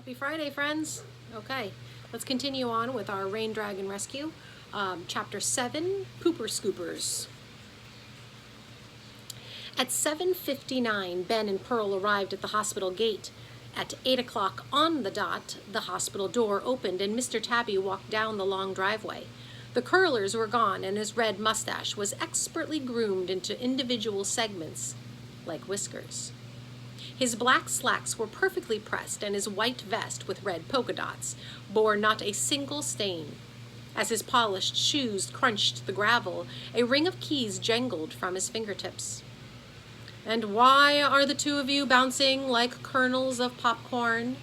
Happy Friday, friends. Okay, let's continue on with our Rain Dragon Rescue. Chapter 7, Pooper Scoopers. At 7:59, Ben and Pearl arrived at the hospital gate. At 8 o'clock on the dot, the hospital door opened and Mr. Tabby walked down the long driveway. The curlers were gone and his red mustache was expertly groomed into individual segments, like whiskers. His black slacks were perfectly pressed, and his white vest with red polka dots bore not a single stain. As his polished shoes crunched the gravel, a ring of keys jangled from his fingertips. "And why are the two of you bouncing like kernels of popcorn?"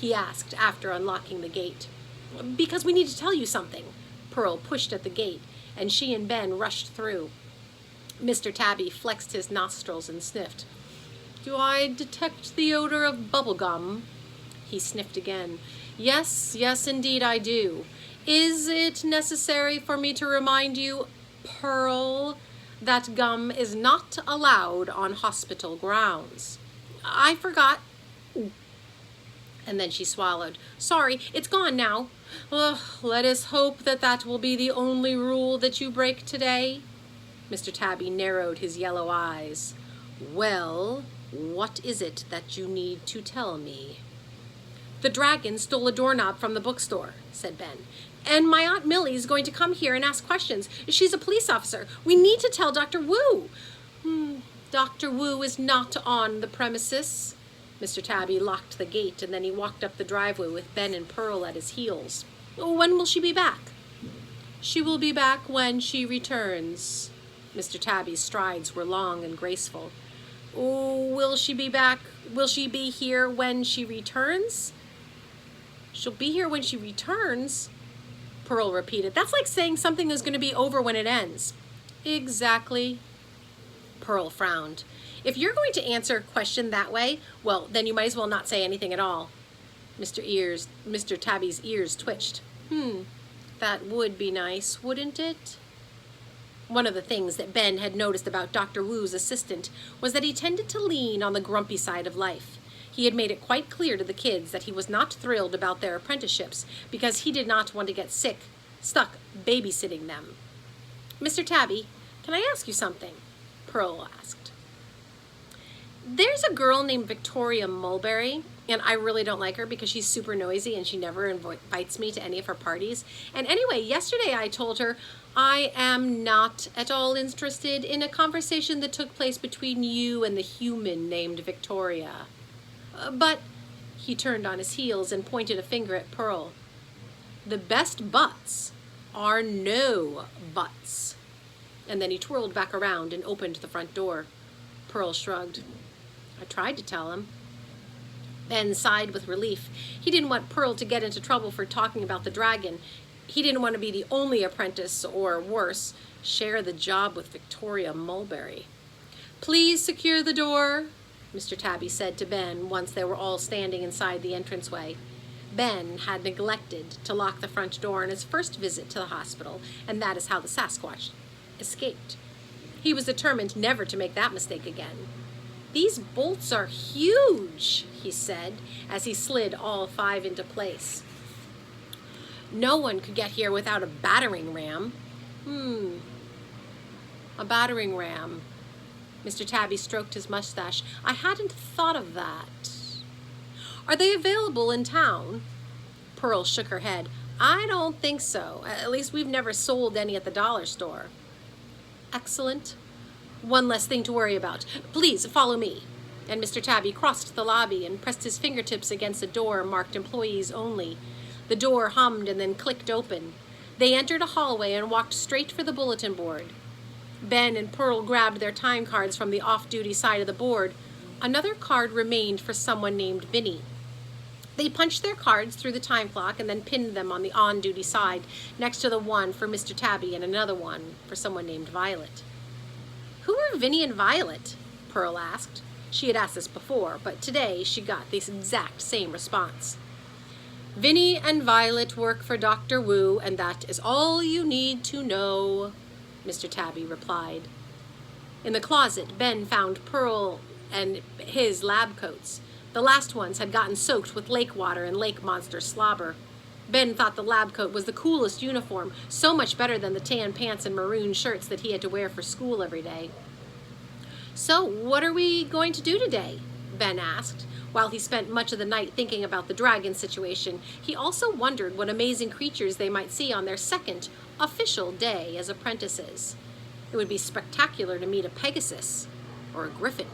he asked after unlocking the gate. "Because we need to tell you something." Pearl pushed at the gate, and she and Ben rushed through. Mr. Tabby flexed his nostrils and sniffed. "Do I detect the odor of bubble gum?" He sniffed again. Yes, indeed I do. Is it necessary for me to remind you, Pearl, that gum is not allowed on hospital grounds?" "I forgot." And then she swallowed. "Sorry, it's gone now." Let us hope that will be the only rule that you break today." Mr. Tabby narrowed his yellow eyes. "Well, what is it that you need to tell me?" "The dragon stole a doorknob from the bookstore," said Ben. "And my Aunt Millie's going to come here and ask questions. She's a police officer. We need to tell Dr. Wu." "Dr. Wu is not on the premises." Mr. Tabby locked the gate, and then he walked up the driveway with Ben and Pearl at his heels. "When will she be back?" "She will be back when she returns." Mr. Tabby's strides were long and graceful. "Will she be back? Will she be here when she returns?" "She'll be here when she returns," Pearl repeated. "That's like saying something is going to be over when it ends." "Exactly." Pearl frowned. "If you're going to answer a question that way, well, then you might as well not say anything at all." Mr. Tabby's ears twitched. That would be nice, wouldn't it?" One of the things that Ben had noticed about Dr. Wu's assistant was that he tended to lean on the grumpy side of life. He had made it quite clear to the kids that he was not thrilled about their apprenticeships because he did not want to get stuck babysitting them. "Mr. Tabby, can I ask you something?" Pearl asked. "There's a girl named Victoria Mulberry, and I really don't like her because she's super noisy and she never invites me to any of her parties. And anyway, yesterday I told her I am not at all interested in a conversation that took place between you and the human named Victoria. But," he turned on his heels and pointed a finger at Pearl, "the best buts are no buts." And then he twirled back around and opened the front door. Pearl shrugged. "I tried to tell him." Ben sighed with relief. He didn't want Pearl to get into trouble for talking about the dragon. He didn't want to be the only apprentice, or worse, share the job with Victoria Mulberry. "Please secure the door," Mr. Tabby said to Ben once they were all standing inside the entranceway. Ben had neglected to lock the front door on his first visit to the hospital, and that is how the Sasquatch escaped. He was determined never to make that mistake again. "These bolts are huge," he said, as he slid all 5 into place. "No one could get here without a battering ram." A battering ram. Mr. Tabby stroked his mustache. "I hadn't thought of that." "Are they available in town?" Pearl shook her head. "I don't think so. At least we've never sold any at the dollar store." "Excellent. One less thing to worry about. Please follow me." And Mr. Tabby crossed the lobby and pressed his fingertips against a door marked "Employees Only." The door hummed and then clicked open. They entered a hallway and walked straight for the bulletin board. Ben and Pearl grabbed their time cards from the off-duty side of the board. Another card remained for someone named Vinny. They punched their cards through the time clock and then pinned them on the on-duty side next to the one for Mr. Tabby and another one for someone named Violet. "Who are Vinny and Violet?" Pearl asked. She had asked this before, but today she got the exact same response. "Vinny and Violet work for Dr. Wu, and that is all you need to know," Mr. Tabby replied. In the closet, Ben found Pearl and his lab coats. The last ones had gotten soaked with lake water and lake monster slobber. Ben thought the lab coat was the coolest uniform, so much better than the tan pants and maroon shirts that he had to wear for school every day. "So, what are we going to do today?" Ben asked. While he spent much of the night thinking about the dragon situation, he also wondered what amazing creatures they might see on their second official day as apprentices. It would be spectacular to meet a Pegasus or a Griffin.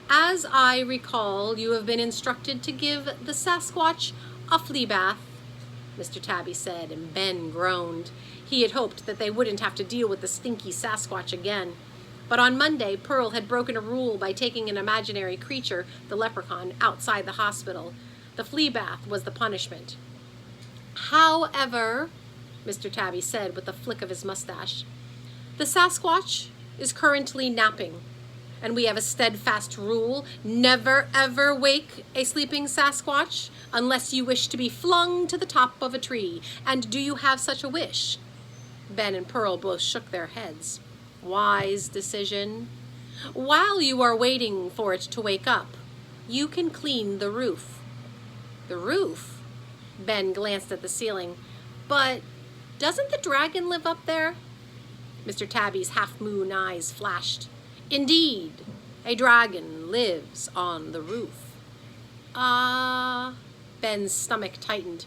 "As I recall, you have been instructed to give the Sasquatch a flea bath," Mr. Tabby said, and Ben groaned. He had hoped that they wouldn't have to deal with the stinky Sasquatch again. But on Monday, Pearl had broken a rule by taking an imaginary creature, the leprechaun, outside the hospital. The flea bath was the punishment. "However," Mr. Tabby said with a flick of his mustache, "the Sasquatch is currently napping, and we have a steadfast rule: never ever wake a sleeping Sasquatch unless you wish to be flung to the top of a tree. And do you have such a wish?" Ben and Pearl both shook their heads. "Wise decision. While you are waiting for it to wake up, you can clean the roof." "The roof?" Ben glanced at the ceiling. "But doesn't the dragon live up there?" Mr. Tabby's half-moon eyes flashed. "Indeed, a dragon lives on the roof." Ben's stomach tightened.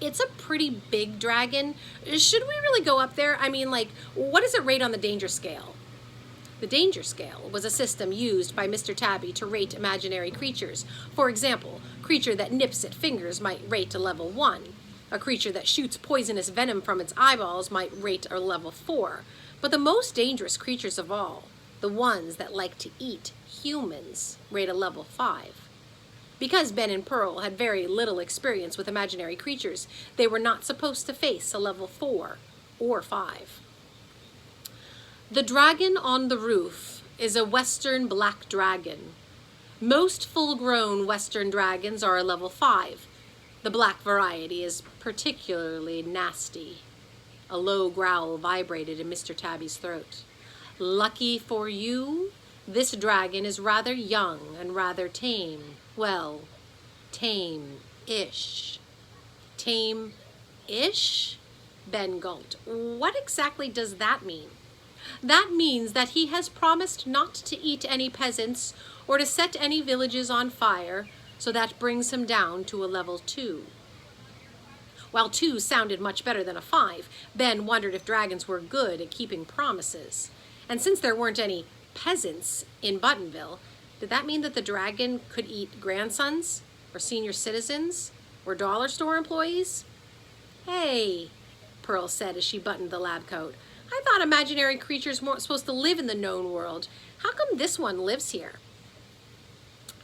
"It's a pretty big dragon. Should we really go up there? I mean, what does it rate on the danger scale?" The danger scale was a system used by Mr. Tabby to rate imaginary creatures. For example, a creature that nips at fingers might rate a level 1. A creature that shoots poisonous venom from its eyeballs might rate a level 4. But the most dangerous creatures of all, the ones that like to eat humans, rate a level 5. Because Ben and Pearl had very little experience with imaginary creatures, they were not supposed to face a level 4 or 5. The dragon on the roof is a western black dragon. Most full-grown western dragons are a level 5. The black variety is particularly nasty. A low growl vibrated in Mr. Tabby's throat. "Lucky for you, this dragon is rather young and rather tame. Well, tame-ish." "Tame-ish?" Ben gulped. "What exactly does that mean?" "That means that he has promised not to eat any peasants or to set any villages on fire, so that brings him down to a level 2. While 2 sounded much better than a 5, Ben wondered if dragons were good at keeping promises. And since there weren't any peasants in Buttonville, did that mean that the dragon could eat grandsons, or senior citizens, or dollar store employees? "Hey," Pearl said as she buttoned the lab coat, "I thought imaginary creatures weren't supposed to live in the known world. How come this one lives here?"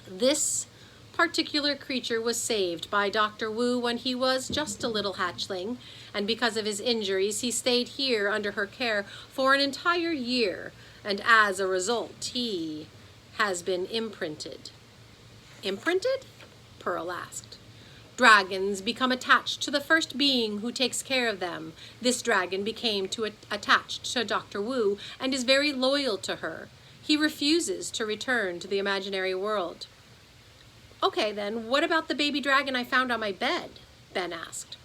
"This particular creature was saved by Dr. Wu when he was just a little hatchling, and because of his injuries, he stayed here under her care for an entire year, and as a result, he has been imprinted." "Imprinted?" Pearl asked. "Dragons become attached to the first being who takes care of them. This dragon became attached to Dr. Wu and is very loyal to her. He refuses to return to the imaginary world." "Okay, then, what about the baby dragon I found on my bed?" Ben asked.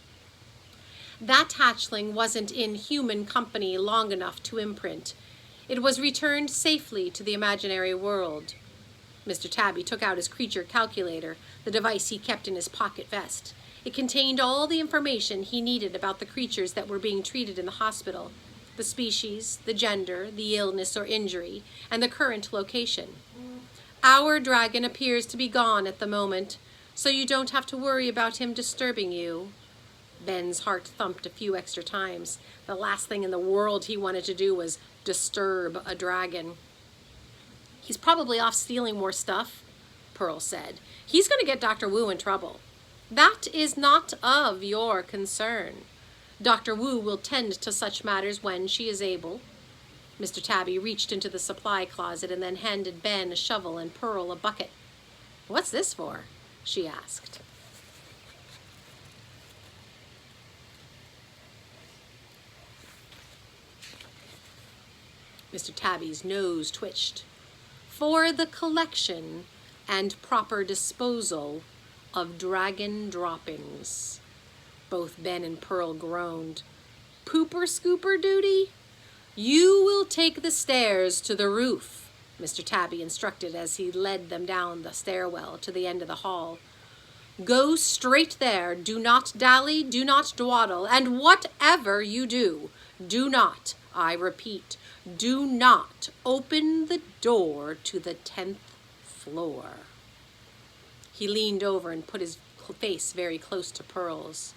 "That hatchling wasn't in human company long enough to imprint. It was returned safely to the imaginary world." Mr. Tabby took out his creature calculator, the device he kept in his pocket vest. It contained all the information he needed about the creatures that were being treated in the hospital: the species, the gender, the illness or injury, and the current location. "Our dragon appears to be gone at the moment, so you don't have to worry about him disturbing you." Ben's heart thumped a few extra times. The last thing in the world he wanted to do was disturb a dragon. "He's probably off stealing more stuff," Pearl said. "He's going to get Dr. Wu in trouble." "That is not of your concern. Dr. Wu will tend to such matters when she is able." Mr. Tabby reached into the supply closet and then handed Ben a shovel and Pearl a bucket. "What's this for?" she asked. Mr. Tabby's nose twitched. "For the collection and proper disposal of dragon droppings. Both Ben and Pearl groaned. Pooper scooper duty? You will take the stairs to the roof, Mr. Tabby instructed as he led them down the stairwell to the end of the hall. Go straight there, do not dally, do not dawdle, and whatever you do, do not, I repeat, do not open the door to the 10th floor. He leaned over and put his face very close to Pearl's.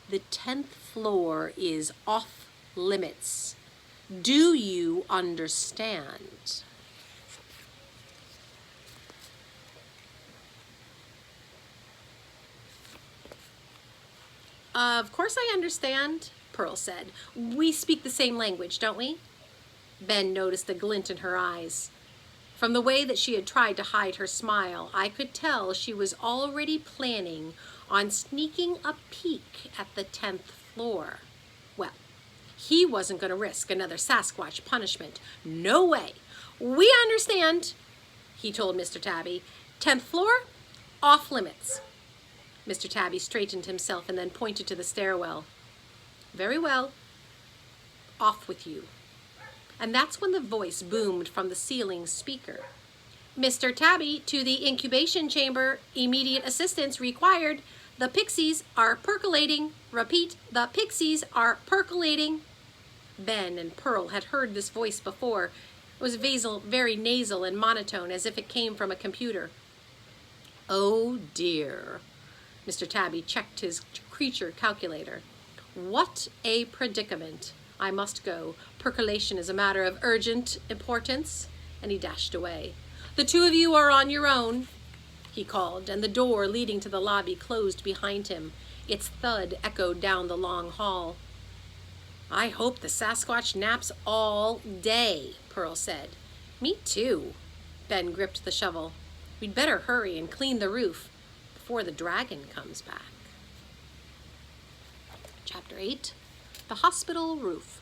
The 10th floor is off limits. Do you understand? Of course I understand, Pearl said. We speak the same language, don't we? Ben noticed a glint in her eyes. From the way that she had tried to hide her smile, I could tell she was already planning on sneaking a peek at the 10th floor. Well, he wasn't going to risk another Sasquatch punishment. No way. We understand, he told Mr. Tabby. 10th floor, off limits. Mr. Tabby straightened himself and then pointed to the stairwell. Very well. Off with you. And that's when the voice boomed from the ceiling speaker. Mr. Tabby, to the incubation chamber, immediate assistance required. The pixies are percolating. Repeat, the pixies are percolating. Ben and Pearl had heard this voice before. It was very nasal and monotone, as if it came from a computer. Oh dear. Mr. Tabby checked his creature calculator. What a predicament. I must go. Percolation is a matter of urgent importance. And he dashed away. The two of you are on your own, he called, and the door leading to the lobby closed behind him. Its thud echoed down the long hall. I hope the Sasquatch naps all day, Pearl said. Me too. Ben gripped the shovel. We'd better hurry and clean the roof before the dragon comes back. Chapter 8, The Hospital Roof.